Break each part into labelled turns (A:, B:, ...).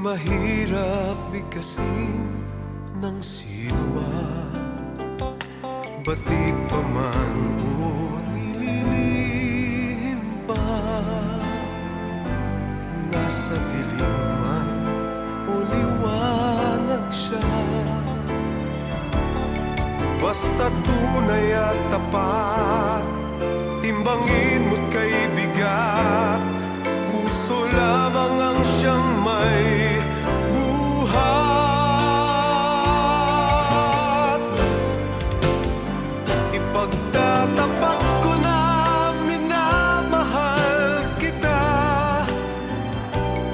A: mahirap bigkasin ng sinuman. Batid pa man o nililihim pa, nasa dilim man o liwanag siya, basta tunay at tapat, timbangin mo't kay bigat, puso lamang ang siyang may buhat. Ipagtatapat ko na minamahal kita,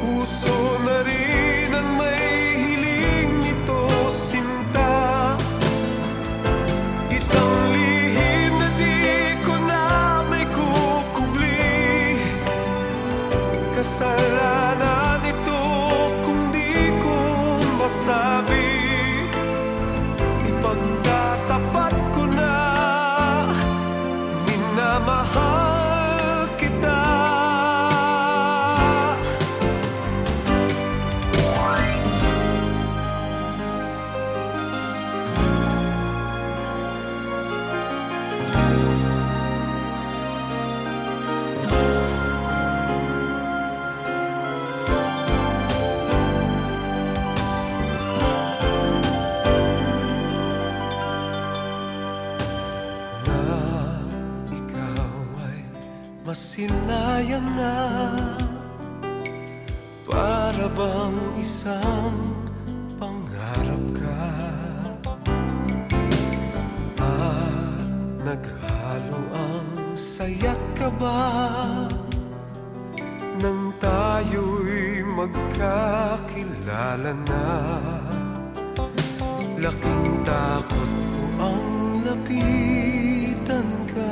A: puso na rin ang may hiling nito, sinta. Isang lihim na di ko na may kukubli, kasalanan ito kung di ko masabi. Ipagtatapat ko na minamahal kita. Masilayan na, para bang isang pangarap ka, at naghalo ang saya't kaba nang tayo'y magkakilala na. Laking takot ko ang lapitan ka,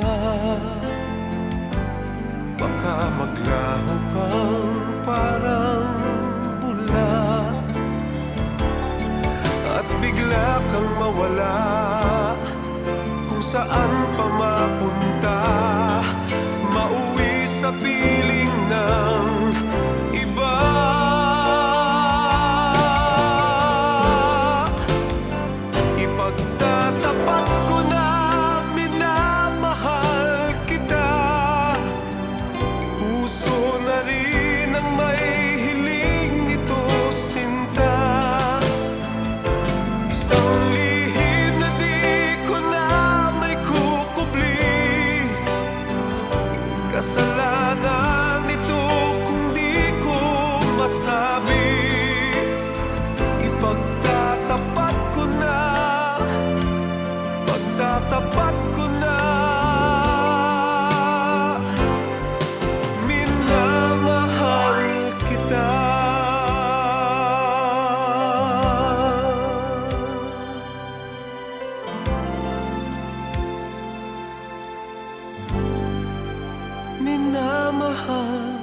A: baka maglaho kang parang bula, at bigla kang mawala kung saan pa mapunta, mauwi sa piling ng iba. Ipagtatapat ko na minamahal kita, puso na rin ang may hiling nito, sinta. Isang lihim na di ko na may kukubli, kasalanan nito kung di ko masabi. Ipagtatapat ko na, pagtatapat ko na, minamahal kita. Minamahal